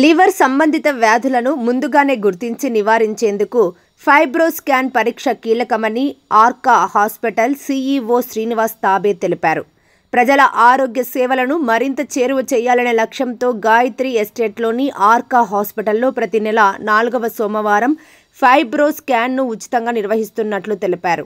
Liver సంబంధిత వ్యాధులను ముందుగానే గుర్తించి నివారించేందుకు ఫైబ్రోస్కాన్ పరీక్ష కీలకమని ఆర్కా హాస్పిటల్ సీఈఓ శ్రీనివాస్ తాబే తెలిపారు. ప్రజల ఆరోగ్య సేవలను మరింత చేరువ చేయాలనే లక్ష్యంతో గాయత్రి ఎస్టేట్లోని ఆర్కా హాస్పిటల్లో ప్రతి నెల 4వ సోమవారం ఫైబ్రోస్కాన్ను ఉచితంగా నిర్వహిస్తున్నట్లు తెలిపారు.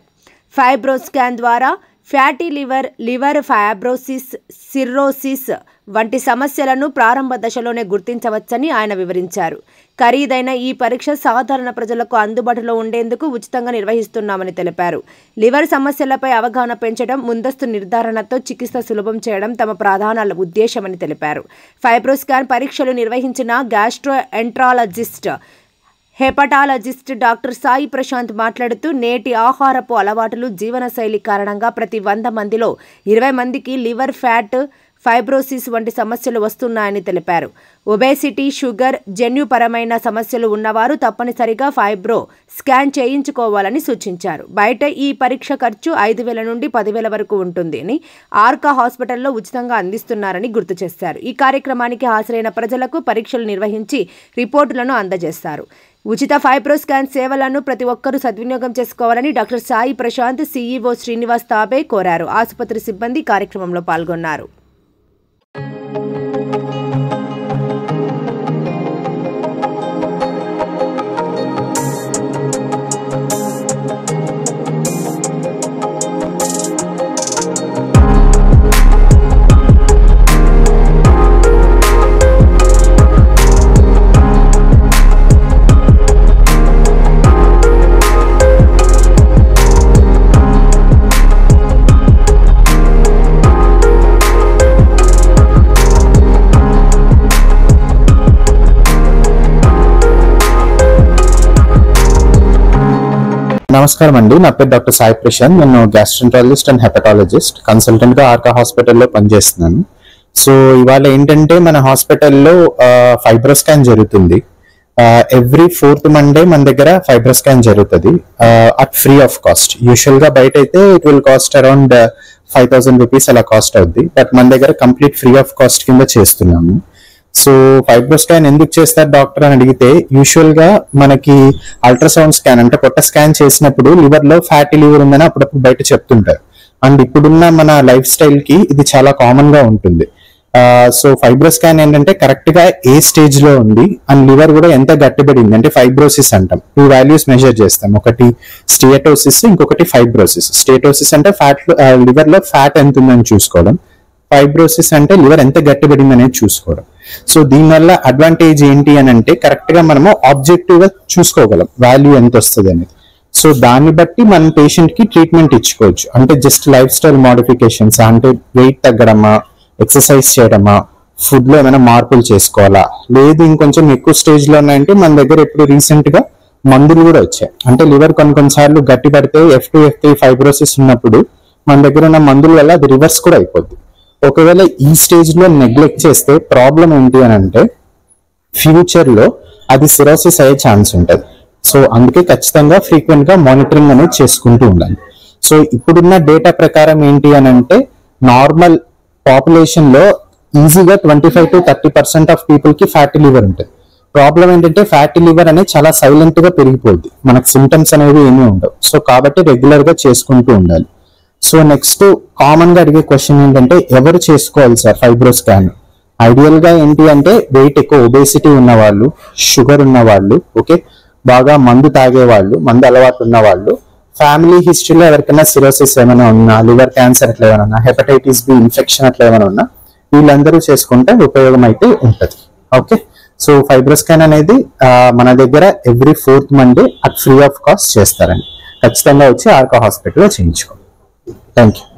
ఫైబ్రోస్కాన్ ద్వారా fatty liver, liver fibrosis, cirrhosis వంటి సమస్యలను ప్రారంభ దశలోనే గుర్తించవచ్చని ఆయన వివరించారు. ఖరీదైన ఈ పరీక్ష సాధారణ ప్రజలకు అందుబాటులో ఉండేందుకు ఉచితంగా నిర్వహిస్తున్నామని తెలిపారు. లివర్ సమస్యలపై అవగాహన పెంచడం, ముందస్తు నిర్ధారణతో చికిత్స సులభం చేయడం తమ ప్రధాన ఉద్దేశమని తెలిపారు. ఫైబ్రోస్కాన్ పరీక్షలు నిర్వహించిన gastroenterologist, hepatologist doctor Sai Prashanth మాట్లాడుతూ, నేటి ఆహారపు అలవాటులు, జీవనశైలి కారణంగా ప్రతి 100 మందిలో 20 మందికి లివర్ ఫ్యాట్, ఫైబ్రోసిస్ వంటి సమస్యలు వస్తున్నాయని తెలిపారు. ఒబేసిటీ, షుగర్ జన్యుపరమైన సమస్యలు ఉన్నవారు తప్పనిసరిగా ఫైబ్రో స్కాన్ చేయించుకోవాలని సూచించారు. బయట ఈ పరీక్ష ఖర్చు 5,000 నుండి 10,000 వరకు ఉంటుందని ఆర్కా హాస్పిటల్లో ఉచితంగా అందిస్తున్నారని గుర్తు చేశారు. ఈ కార్యక్రమానికి హాజరైన ప్రజలకు పరీక్షలు నిర్వహించి రిపోర్టులను అందజేస్తారు. ఉచిత ఫైబ్రోస్కాన్ సేవలను ప్రతి ఒక్కరూ సద్వినియోగం చేసుకోవాలని డాక్టర్ సాయి ప్రశాంత్, సీఈఓ శ్రీనివాస్ తాబే కోరారు. ఆసుపత్రి సిబ్బంది కార్యక్రమంలో పాల్గొన్నారు. నమస్కారం అండి, నా పేరు డాక్టర్ సాయి ప్రశాంత్. నేను గ్యాస్ట్రోఎంట్రాలజిస్ట్ అండ్ హెపటాలజిస్ట్ కన్సల్టెంట్ గా ఆర్కా హాస్పిటల్లో పనిచేస్తున్నాను. సో ఇవాళ ఏంటంటే మన హాస్పిటల్లో ఫైబ్రోస్కాన్ జరుగుతుంది. ఎవ్రీ 4th Monday మన దగ్గర ఫైబ్రోస్కాన్ జరుగుతుంది at free of cost. Usual గా బయట అయితే it will cost around 5,000 rupees అలా కాస్ట్ అవుద్ది. బట్ మన దగ్గర కంప్లీట్ ఫ్రీ ఆఫ్ కాస్ట్ కింద చేస్తున్నాము. సో ఫైబ్రోస్కాన్ ఎందుకు చేస్తారు డాక్టర్ అని అడిగితే, యూజువల్ గా మనకి అల్ట్రాసౌండ్ స్కాన్ అంటే పొట్ట స్కాన్ చేసినప్పుడు లివర్ లో ఫ్యాటీ లివర్ ఉందని అప్పుడప్పుడు బయట చెప్తుంటారు. అండ్ ఇప్పుడున్న మన లైఫ్ స్టైల్ కి ఇది చాలా కామన్ గా ఉంటుంది. సో ఫైబ్రోస్కాన్ ఏంటంటే కరెక్ట్ గా ఏ స్టేజ్ లో ఉంది అండ్ లివర్ కూడా ఎంత గట్టిపడింది అంటే ఫైబ్రోసిస్ అంటాం. 2 వాల్యూస్ మెజర్ చేస్తాం, ఒకటి స్టియటోసిస్, ఇంకొకటి ఫైబ్రోసిస్. స్టియటోసిస్ అంటే లివర్ లో ఫ్యాట్ ఎంత ఉందని చూసుకోవడం, ఫైబ్రోసిస్ అంటే లివర్ ఎంత గట్టిపడింది అనేది చూసుకోవడం. సో దీనివల్ల అడ్వాంటేజ్ ఏంటి అని అంటే కరెక్ట్ గా మనము ఆబ్జెక్టివ్ గా చూసుకోగలం వాల్యూ ఎంత వస్తుంది అనేది. సో దాన్ని బట్టి మన పేషెంట్ కి ట్రీట్మెంట్ ఇచ్చుకోవచ్చు. అంటే జస్ట్ లైఫ్ స్టైల్ మోడిఫికేషన్స్ అంటే వెయిట్ తగ్గడమా, ఎక్సర్సైజ్ చేయడమా, ఫుడ్ లో ఏమైనా మార్పులు చేసుకోవాలా, లేదు ఇంకొంచెం ఎక్కువ స్టేజ్ లో ఉన్నాయంటే మన దగ్గర ఇప్పుడు రీసెంట్ గా మందులు కూడా వచ్చాయి. అంటే లివర్ కొన్నిసార్లు గట్టి పడితే F2, F3 ఫైబ్రోసిస్ ఉన్నప్పుడు మన దగ్గర ఉన్న మందుల వల్ల అది రివర్స్ కూడా అయిపోద్ది. ఒకవేళ ఈ స్టేజ్ లో నెగ్లెక్ట్ చేస్తే ప్రాబ్లం ఏంటి అని అంటే ఫ్యూచర్ లో అది సిరోసిస్ అయ్యే ఛాన్స్ ఉంటుంది. సో అందుకే ఖచ్చితంగా ఫ్రీక్వెంట్ గా మానిటరింగ్ అనేది చేసుకుంటూ ఉండాలి. సో ఇప్పుడున్న డేటా ప్రకారం ఏంటి అని అంటే నార్మల్ పాపులేషన్ లో ఈజీగా 25 to 30% ఆఫ్ పీపుల్ కి ఫ్యాటీ లివర్ ఉంటుంది. ప్రాబ్లం ఏంటంటే ఫ్యాటీ లివర్ అనేది చాలా సైలెంట్ గా పెరిగిపోద్ది, మనకు సిమ్టమ్స్ అనేవి ఏమీ ఉండవు. సో కాబట్టి రెగ్యులర్ గా చేసుకుంటూ ఉండాలి. సో నెక్స్ట్ కామన్ గా అడిగే క్వశ్చన్ ఏంటంటే ఎవరు చేసుకోవాలి సార్ ఫైబ్రోస్కాన్? ఐడియల్ గా ఏంటి అంటే వెయిట్ ఎక్కువ, ఒబేసిటీ ఉన్న వాళ్ళు, షుగర్ ఉన్న వాళ్ళు, ఓకే, బాగా మందు తాగే వాళ్ళు, మందు అలవాటు ఉన్న వాళ్ళు, ఫ్యామిలీ హిస్టరీలో ఎవరికైనా సిరోసిస్ ఏమైనా ఉన్నా, లివర్ క్యాన్సర్ అట్లా ఏమైనా ఉన్నా, హెపటైటిస్ బి ఇన్ఫెక్షన్ అట్లా ఏమైనా ఉన్నా, వీళ్ళందరూ చేసుకుంటే ఉపయోగం అయితే ఉంటుంది. ఓకే, సో ఫైబ్రోస్కాన్ అనేది మన దగ్గర every 4th Monday at free of cost చేస్తారండి. ఖచ్చితంగా వచ్చి ఆర్కా హాస్పిటల్లో చేయించుకోండి. Thank you.